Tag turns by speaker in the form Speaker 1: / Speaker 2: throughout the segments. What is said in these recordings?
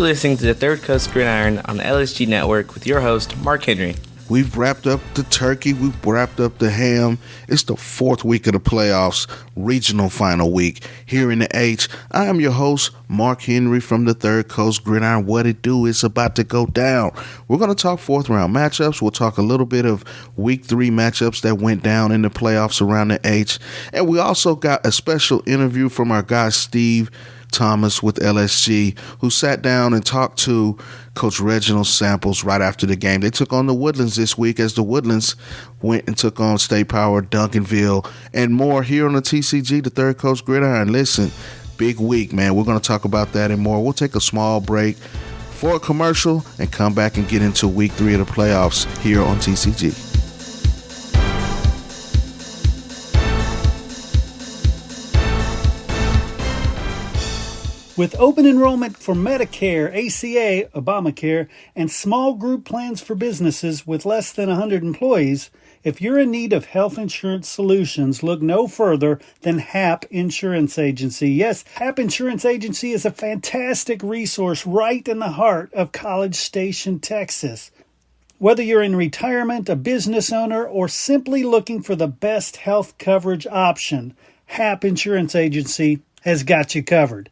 Speaker 1: listening to the Third Coast Gridiron on the LSG Network with your host, Marc Henry.
Speaker 2: We've wrapped up the turkey. We've wrapped up the ham. It's the fourth week of the playoffs, regional final week. Here in the H, I am your host, Marc Henry from the Third Coast Gridiron. What it do is about to go down. We're going to talk fourth round matchups. We'll talk a little bit of week 3 matchups that went down in the playoffs around the H. And we also got a special interview from our guy, Steve Thomas with LSG, who sat down and talked to Coach Reginald Samples right after the game. They took on the Woodlands this week as the Woodlands went and took on State Power, Duncanville, and more here on the TCG, the Third Coast Gridiron. Listen, big week, man. We're going to talk about that and more. We'll take a small break for a commercial and come back and get into week 3 of the playoffs here on TCG.
Speaker 3: With open enrollment for Medicare, ACA, Obamacare, and small group plans for businesses with less than 100 employees, if you're in need of health insurance solutions, look no further than HAP Insurance Agency. Yes, HAP Insurance Agency is a fantastic resource right in the heart of College Station, Texas. Whether you're in retirement, a business owner, or simply looking for the best health coverage option, HAP Insurance Agency has got you covered.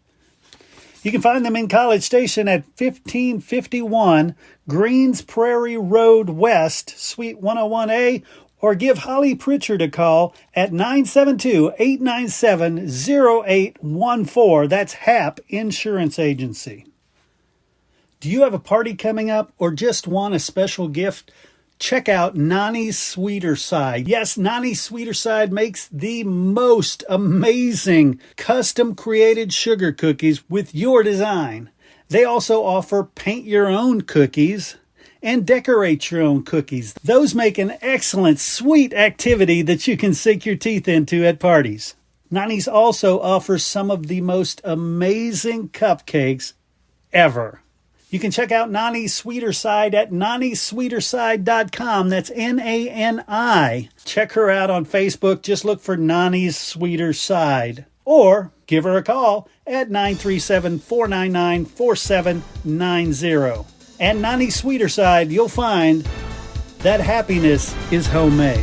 Speaker 3: You can find them in College Station at 1551 Greens Prairie Road West, Suite 101A, or give Holly Pritchard a call at 972-897-0814. That's HAP Insurance Agency. Do you have a party coming up or just want a special gift? Check out Nani's Sweeter Side. Yes, Nani's Sweeter Side makes the most amazing custom-created sugar cookies with your design. They also offer paint your own cookies and decorate your own cookies. Those make an excellent sweet activity that you can sink your teeth into at parties. Nani's also offers some of the most amazing cupcakes ever. You can check out Nani's Sweeter Side at nanisweeterside.com. That's N-A-N-I. Check her out on Facebook. Just look for Nani's Sweeter Side. Or give her a call at 937-499-4790. At Nani's Sweeter Side, you'll find that happiness is homemade.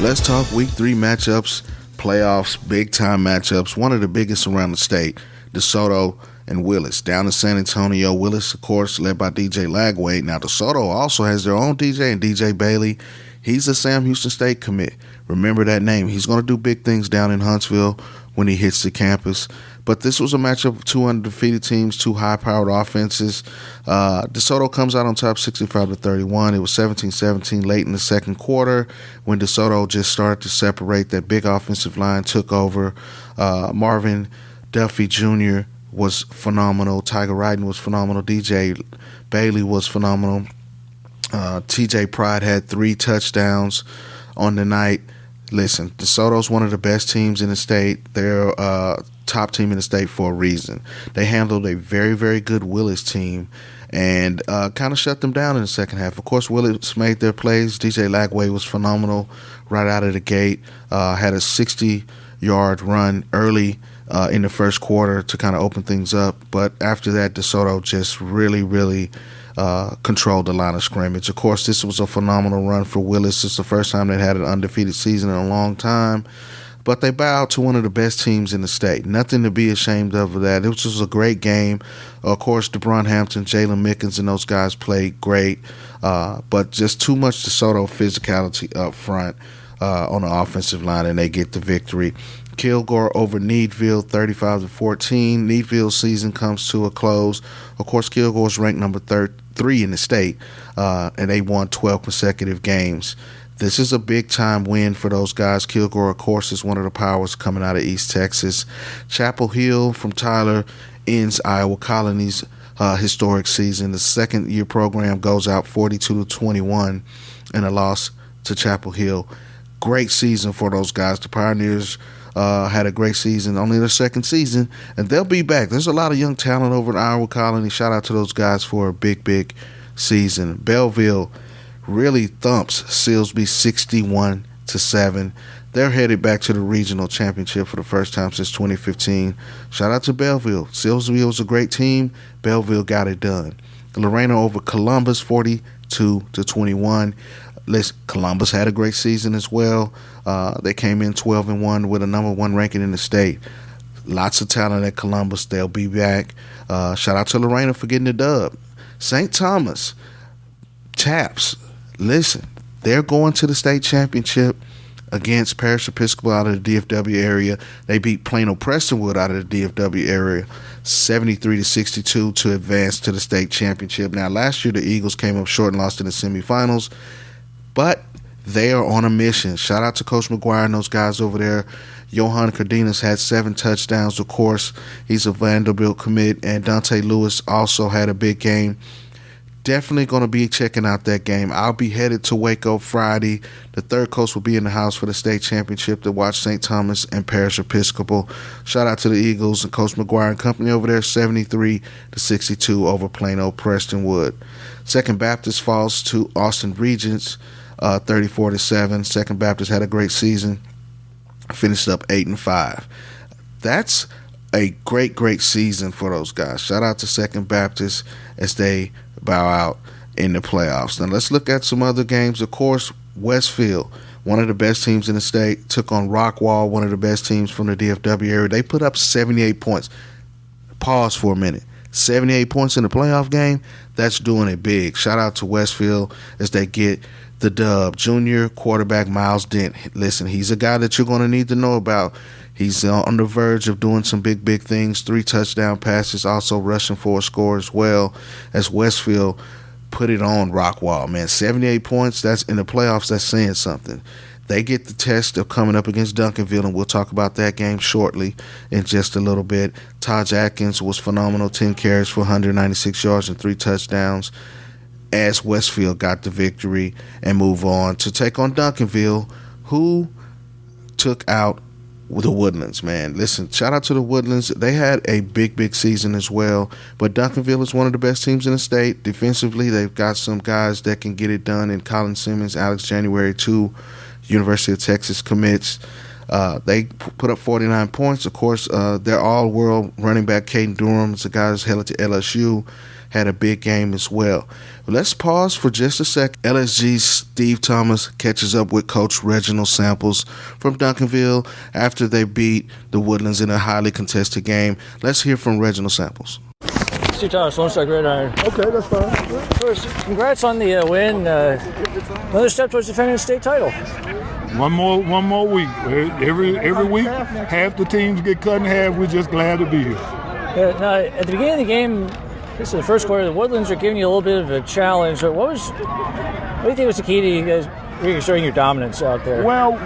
Speaker 2: Let's talk week 3 matchups. Playoffs, big-time matchups, one of the biggest around the state, DeSoto and Willis. Down in San Antonio, Willis, of course, led by DJ Lagway. Now, DeSoto also has their own DJ, and DJ Bailey. He's a Sam Houston State commit. Remember that name. He's going to do big things down in Huntsville when he hits the campus. But this was a matchup of 2 undefeated teams, 2 high-powered offenses. DeSoto comes out on top 65-31. It was 17-17 late in the second quarter when DeSoto just started to separate. That big offensive line took over. Marvin Duffy Jr. was phenomenal. Tiger Ryden was phenomenal. DJ Bailey was phenomenal. TJ Pride had 3 touchdowns on the night. Listen, DeSoto's one of the best teams in the state. They're top team in the state for a reason. They handled a very, very good Willis team and kind of shut them down in the second half. Of course, Willis made their plays. DJ Lagway was phenomenal right out of the gate. Had a 60-yard run early in the first quarter to kind of open things up. But after that, DeSoto just really controlled the line of scrimmage. Of course, this was a phenomenal run for Willis. It's the first time they'd had an undefeated season in a long time. But they bowed to one of the best teams in the state. Nothing to be ashamed of that. It was just a great game. Of course, DeBron Hampton, Jalen Mickens, and those guys played great. But just too much DeSoto physicality up front on the offensive line, and they get the victory. Kilgore over Needville, 35-14. Needville's season comes to a close. Of course, Kilgore's ranked number 3 in the state, and they won 12 consecutive games. This is a big-time win for those guys. Kilgore, of course, is one of the powers coming out of East Texas. Chapel Hill from Tyler ends Iowa Colony's historic season. The second-year program goes out 42-21 in a loss to Chapel Hill. Great season for those guys. The Pioneers had a great season, only their second season, and they'll be back. There's a lot of young talent over at Iowa Colony. Shout out to those guys for a big season. Belleville really thumps Silsbee 61-7. They're headed back to the regional championship for the first time since 2015. Shout out to Belleville. Silversville was a great team. Belleville got it done. Lorena over Columbus 42-21. Columbus had a great season as well. They came in 12-1 with a number 1 ranking in the state. Lots of talent at Columbus. They'll be back. Shout out to Lorena for getting the dub. St. Thomas, Taps, listen, they're going to the state championship against Parish Episcopal out of the DFW area. They beat Plano Prestonwood out of the DFW area 73-62 to advance to the state championship. Now, last year the Eagles came up short and lost in the semifinals, but they are on a mission. Shout out to Coach McGuire and those guys over there. Johan Cardenas had 7 touchdowns, of course. He's a Vanderbilt commit, and Dante Lewis also had a big game. Definitely going to be checking out that game. I'll be headed to Waco Friday. The third coach will be in the house for the state championship to watch St. Thomas and Parish Episcopal. Shout out to the Eagles and Coach McGuire and company over there, 73-62 over Plano Prestonwood. Second Baptist falls to Austin Regents, 34-7. Second Baptist had a great season, finished up 8-5. That's a great season for those guys. Shout out to Second Baptist as they bow out in the playoffs. Now let's look at some other games. Of course, Westfield, one of the best teams in the state, took on Rockwall, one of the best teams from the DFW area. They put up 78 points. Pause for a minute. 78 points in the playoff game, that's doing it big. Shout out to Westfield as they get the dub. Junior quarterback Miles Dent. Listen, he's a guy that you're going to need to know about. He's on the verge of doing some big things. 3 touchdown passes, also rushing for a score as well, as Westfield put it on Rockwall. Man, 78 points, that's in the playoffs, that's saying something. They get the test of coming up against Duncanville, and we'll talk about that game shortly in just a little bit. Taj Atkins was phenomenal, 10 carries for 196 yards and 3 touchdowns, as Westfield got the victory and move on to take on Duncanville, who took out the Woodlands, man. Listen, shout out to the Woodlands. They had a big season as well, but Duncanville is one of the best teams in the state. Defensively, they've got some guys that can get it done in Colin Simmons, Alex January, 2 University of Texas commits. They put up 49 points. Of course, their all-world running back, Caden Durham, is a guy who's headed to LSU, had a big game as well. Let's pause for just a sec. LSG's Steve Thomas catches up with Coach Reginald Samples from Duncanville after they beat the Woodlands in a highly contested game. Let's hear from Reginald Samples.
Speaker 4: Steve Thomas, Lone Star Gridiron.
Speaker 5: Okay, that's fine.
Speaker 4: First, congrats on the win. Another step towards defending the state title.
Speaker 5: One more week. Every week, half the teams get cut in half. We're just glad to be here.
Speaker 4: Now, at the beginning of the game, this is the first quarter, the Woodlands are giving you a little bit of a challenge. But what do you think was the key to you guys reasserting your dominance out there?
Speaker 5: Well,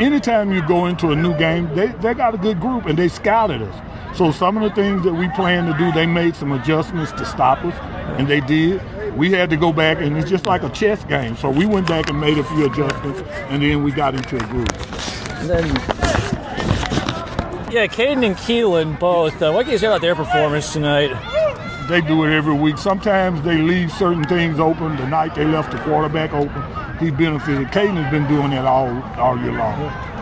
Speaker 5: anytime you go into a new game, they got a good group, and they scouted us. So some of the things that we planned to do, they made some adjustments to stop us, and they did. We had to go back, and it's just like a chess game. So we went back and made a few adjustments, and then we got into a groove.
Speaker 4: And then, Caden and Keelan both. What can you say about their performance tonight?
Speaker 5: They do it every week. Sometimes they leave certain things open. The night they left the quarterback open, he benefited. Caden has been doing that all year long.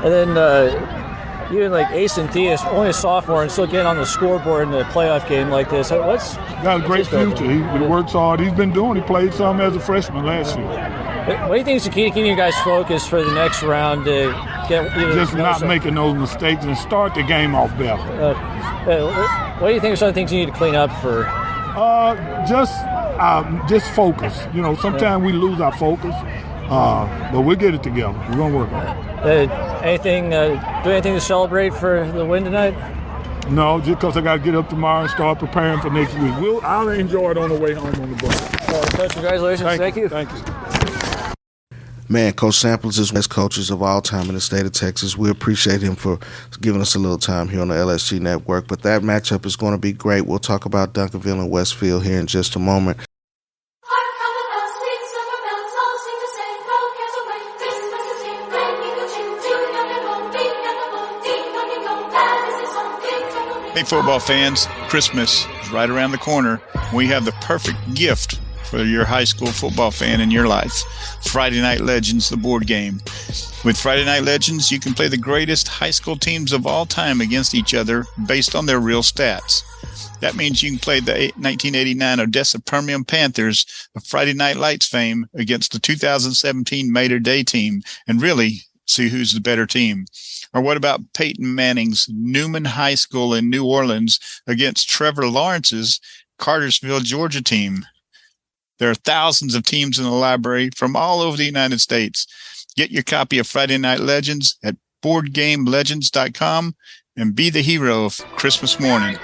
Speaker 4: And then even like Ace and Theus, only a sophomore and still getting on the scoreboard in a playoff game like this. What's
Speaker 5: got a great future. He works hard. He's been doing. He played some as a freshman last year.
Speaker 4: What do you think is the key to keeping you guys focused for the next round to get
Speaker 5: just not making those mistakes and start the game off better?
Speaker 4: What do you think are some things you need to clean up for?
Speaker 5: Just focus. Sometimes we lose our focus, but we'll get it together. We're gonna work on it.
Speaker 4: Do anything to celebrate for the win tonight?
Speaker 5: No, just because I got to get up tomorrow and start preparing for next week. I'll enjoy it on the way home on the bus.
Speaker 4: Coach, congratulations. Thank you.
Speaker 5: Thank you.
Speaker 2: Man, Coach Samples is one of the best coaches of all time in the state of Texas. We appreciate him for giving us a little time here on the LSG Network. But that matchup is going to be great. We'll talk about Duncanville and Westfield here in just a moment.
Speaker 6: Hey, football fans, Christmas is right around the corner. We have the perfect gift for your high school football fan in your life. Friday Night Legends, the board game. With Friday Night Legends, you can play the greatest high school teams of all time against each other based on their real stats. That means you can play the 1989 Odessa Permian Panthers of Friday Night Lights fame against the 2017 Mater Day team and really see who's the better team. Or what about Peyton Manning's Newman High School in New Orleans against Trevor Lawrence's Cartersville, Georgia team? There are thousands of teams in the library from all over the United States. Get your copy of Friday Night Legends at BoardGameLegends.com and be the hero of Christmas morning.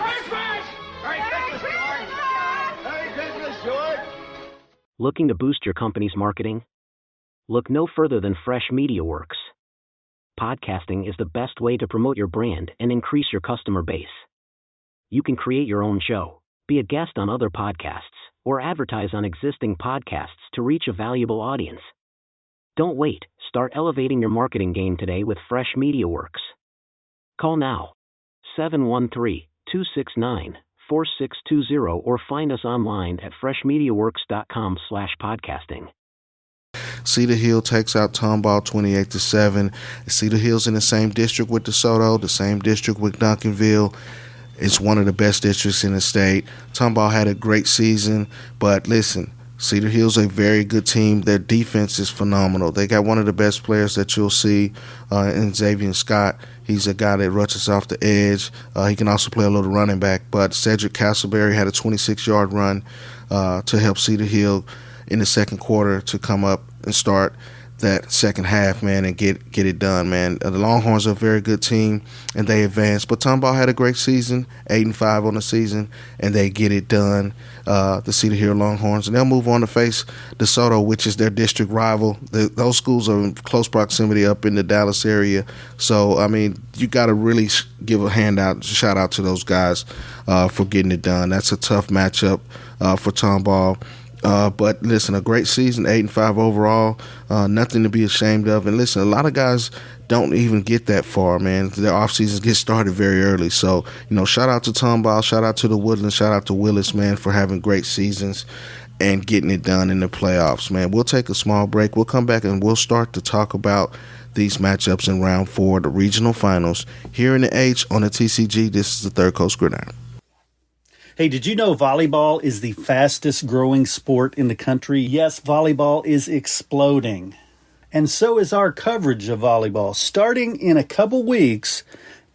Speaker 7: Looking to boost your company's marketing? Look no further than Fresh MediaWorks. Podcasting is the best way to promote your brand and increase your customer base. You can create your own show, be a guest on other podcasts, or advertise on existing podcasts to reach a valuable audience. Don't wait. Start elevating your marketing game today with Fresh MediaWorks. Call now, 713-269-4620, or find us online at freshmediaworks.com/podcasting.
Speaker 2: Cedar Hill takes out Tomball 28-7. Cedar Hill's in the same district with DeSoto, the same district with Duncanville. It's one of the best districts in the state. Tomball had a great season, but listen, Cedar Hill's a very good team. Their defense is phenomenal. They got one of the best players that you'll see in Xavier Scott. He's a guy that rushes off the edge. He can also play a little running back. But Cedric Castleberry had a 26-yard run to help Cedar Hill in the second quarter to come up and start that second half, man, and get it done, man. The Longhorns are a very good team, and they advanced. But Tomball had a great season, 8-5 on the season, and they get it done, the Cedar Hill Longhorns. And they'll move on to face DeSoto, which is their district rival. Those schools are in close proximity up in the Dallas area. So, I mean, you got to really give a shout out to those guys for getting it done. That's a tough matchup for Tomball. But listen, a great season, 8-5 overall, nothing to be ashamed of. And listen, a lot of guys don't even get that far, man. Their off seasons get started very early. So, shout out to Tomball, shout out to the Woodlands, shout out to Willis, man, for having great seasons and getting it done in the playoffs, man. We'll take a small break. We'll come back and we'll start to talk about these matchups in round 4, the regional finals. Here in the H on the TCG, this is the Third Coast Gridiron.
Speaker 3: Hey, did you know volleyball is the fastest growing sport in the country? Yes, volleyball is exploding. And so is our coverage of volleyball. Starting in a couple weeks,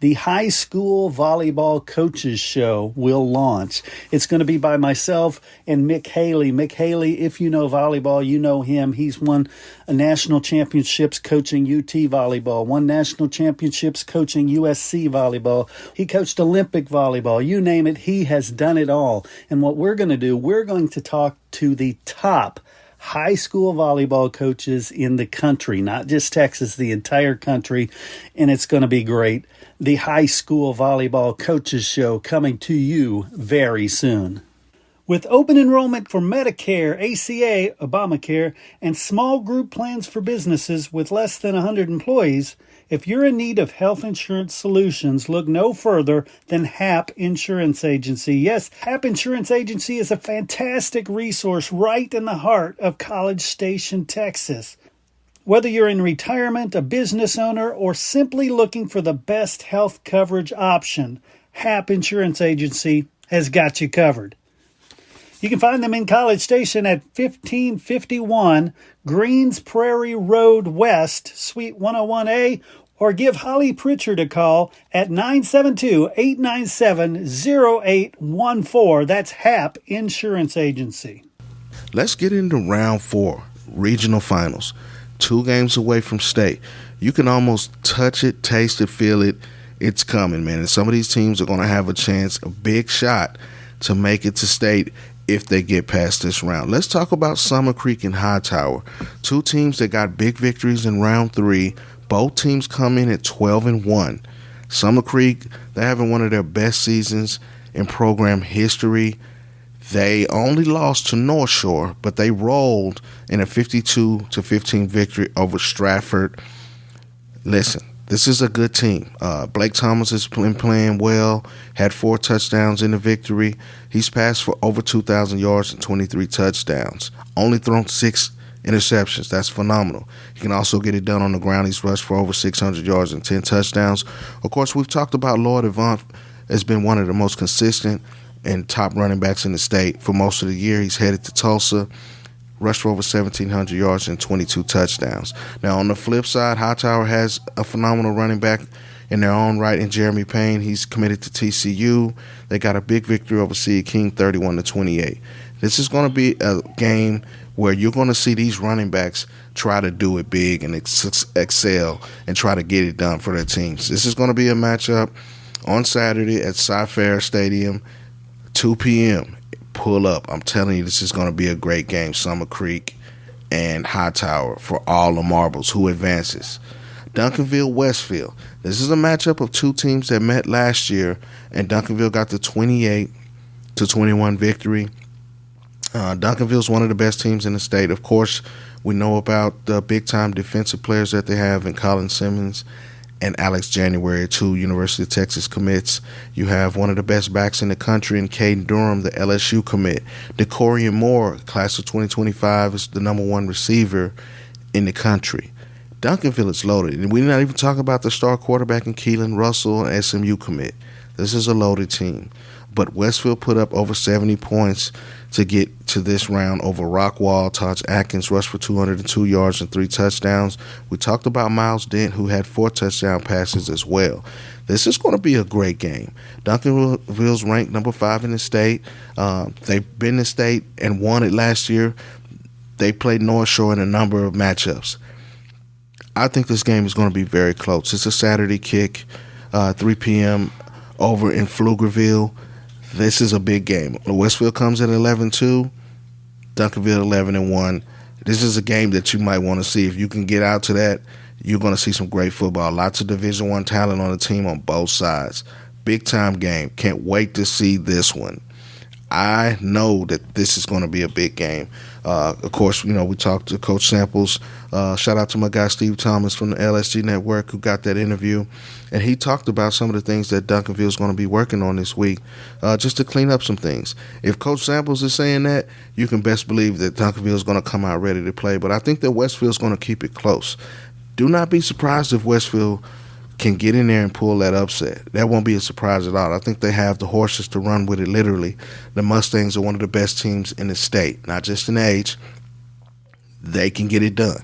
Speaker 3: the High School Volleyball Coaches Show will launch. It's going to be by myself and Mick Haley. Mick Haley, if you know volleyball, you know him. He's won national championships coaching UT volleyball, won national championships coaching USC volleyball. He coached Olympic volleyball. You name it, he has done it all. And what we're going to do, we're going to talk to the top high school volleyball coaches in the country, not just Texas, the entire country, and it's going to be great. The High School Volleyball Coaches Show coming to you very soon. With open enrollment for Medicare, ACA, Obamacare, and small group plans for businesses with less than 100 employees, if you're in need of health insurance solutions, look no further than HAP Insurance Agency. Yes, HAP Insurance Agency is a fantastic resource right in the heart of College Station, Texas. Whether you're in retirement, a business owner, or simply looking for the best health coverage option, HAP Insurance Agency has got you covered. You can find them in College Station at 1551 Greens Prairie Road West, Suite 101A, or give Holly Pritchard a call at 972-897-0814. That's HAP Insurance Agency.
Speaker 2: Let's get into round 4, regional finals. 2 games away from state. You can almost touch it, taste it, feel it. It's coming, man. And some of these teams are going to have a chance, a big shot to make it to state if they get past this round. Let's talk about Summer Creek and Hightower. 2 teams that got big victories in round 3. Both teams come in at 12-1. Summer Creek, they're having one of their best seasons in program history. They only lost to North Shore, but they rolled in a 52-15 victory over Stratford. Listen, This is a good team. Blake Thomas has been playing well, had 4 touchdowns in the victory. He's passed for over 2,000 yards and 23 touchdowns. Only thrown 6 interceptions. That's phenomenal. He can also get it done on the ground. He's rushed for over 600 yards and 10 touchdowns. Of course, we've talked about Lloyd Avant has been one of the most consistent and top running backs in the state for most of the year. He's headed to Tulsa. Rushed for over 1,700 yards and 22 touchdowns. Now, on the flip side, Hightower has a phenomenal running back in their own right in Jeremy Payne. He's committed to TCU. They got a big victory over Seed King, 31-28. This is going to be a game where you're going to see these running backs try to do it big and excel and try to get it done for their teams. This is going to be a matchup on Saturday at Cy-Fair Stadium, 2 p.m. Pull up. I'm telling you, this is going to be a great game. Summer Creek and Hightower for all the marbles. Who advances? Duncanville, Westfield. This is a matchup of 2 teams that met last year, and Duncanville got the 28-21 victory. Duncanville is one of the best teams in the state. Of course, we know about the big-time defensive players that they have in Colin Simmons and Alex January, 2 University of Texas commits. You have one of the best backs in the country in Caden Durham, the LSU commit. DeCorian Moore, class of 2025, is the number 1 receiver in the country. Duncanville is loaded. And we're not even talking about the star quarterback in Keelan Russell, and SMU commit. This is a loaded team. But Westfield put up over 70 points to get to this round over Rockwall. Taj Atkins rushed for 202 yards and 3 touchdowns. We talked about Miles Dent, who had 4 touchdown passes as well. This is going to be a great game. Duncanville's ranked number 5 in the state. They've been in the state and won it last year. They played North Shore in a number of matchups. I think this game is going to be very close. It's a Saturday kick, 3 p.m. over in Pflugerville. This is a big game. Westfield comes at 11-2, Duncanville 11-1. This is a game that you might want to see. If you can get out to that, you're going to see some great football. Lots of Division I talent on the team on both sides. Big-time game. Can't wait to see this one. I know that this is going to be a big game. Of course, we talked to Coach Samples. Shout out to my guy Steve Thomas from the LSG Network who got that interview. And he talked about some of the things that Duncanville is going to be working on this week just to clean up some things. If Coach Samples is saying that, you can best believe that Duncanville is going to come out ready to play. But I think that Westfield is going to keep it close. Do not be surprised if Westfield can get in there and pull that upset. That won't be a surprise at all. I think they have the horses to run with it, literally. The Mustangs are one of the best teams in the state, not just in age. They can get it done.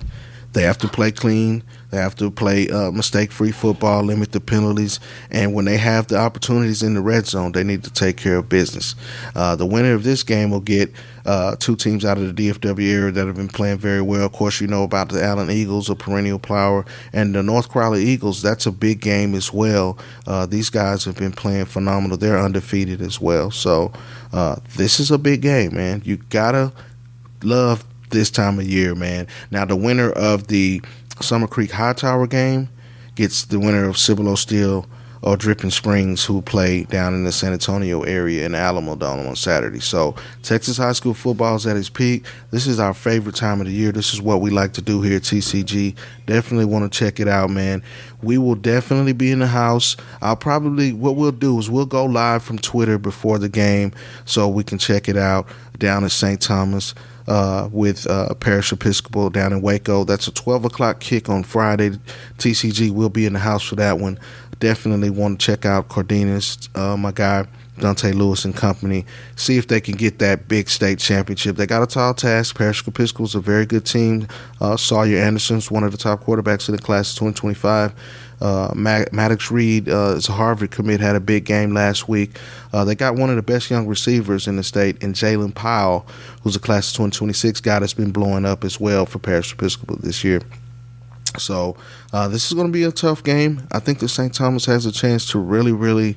Speaker 2: They have to play clean. They have to play mistake-free football, limit the penalties, and when they have the opportunities in the red zone, they need to take care of business. The winner of this game will get 2 teams out of the DFW area that have been playing very well. Of course, you know about the Allen Eagles, a perennial power, and the North Crowley Eagles. That's a big game as well. These guys have been playing phenomenal. They're undefeated as well. So this is a big game, man. You got to love this time of year, man. Now, the winner of the Summer Creek Hightower game gets the winner of Cibolo Steel or Dripping Springs, who play down in the San Antonio area in Alamo Dome on Saturday. So Texas high school football is at its peak. This is our favorite time of the year. This is what we like to do here at TCG. Definitely want to check it out, man. We will definitely be in the house. What we'll do is we'll go live from Twitter before the game so we can check it out down at St. Thomas. With Parish Episcopal down in Waco. That's a 12 o'clock kick on Friday. TCG will be in the house for that one. Definitely want to check out Cardenas, my guy Dante Lewis and company. See if they can get that big state championship. They got a tall task. Parish Episcopal is a very good team. Sawyer Anderson's one of the top quarterbacks in the class of 2025. Maddox Reed is a Harvard commit, had a big game last week. They got one of the best young receivers in the state in Jalen Powell, who's a class of 2026 guy that's been blowing up as well for Parish Episcopal this year. So this is going to be a tough game. I think that St. Thomas has a chance to really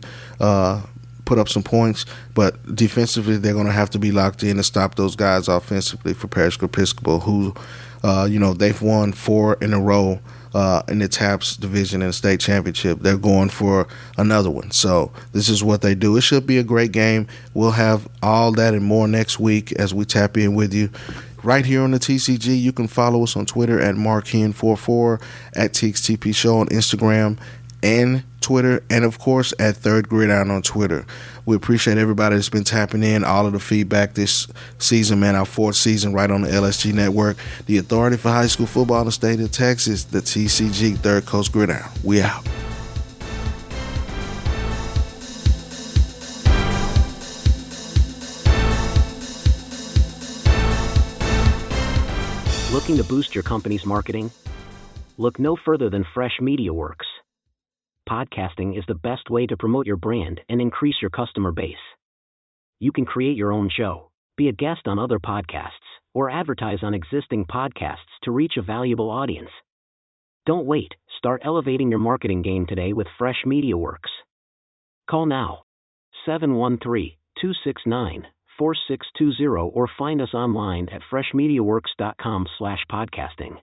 Speaker 2: put up some points, but defensively they're going to have to be locked in to stop those guys offensively for Parish Episcopal, who they've won 4 in a row in the TAPS division in the state championship. They're going for another one. So this is what they do. It should be a great game. We'll have all that and more next week as we tap in with you. right here on the TCG. You can follow us on Twitter at MarkHen44, at TXTP Show on Instagram and Twitter, and of course at Third Gridiron on Twitter. We appreciate everybody that's been tapping in, all of the feedback this season, man. Our 4th season right on the LSG Network, the authority for high school football in the state of Texas, the TCG, Third Coast Gridiron. We out.
Speaker 7: Looking to boost your company's marketing? Look no further than Fresh Media Works. Podcasting is the best way to promote your brand and increase your customer base. You can create your own show, be a guest on other podcasts, or advertise on existing podcasts to reach a valuable audience. Don't wait. Start elevating your marketing game today with Fresh Media Works. Call now, 713-269-4620, or find us online at freshmediaworks.com/podcasting.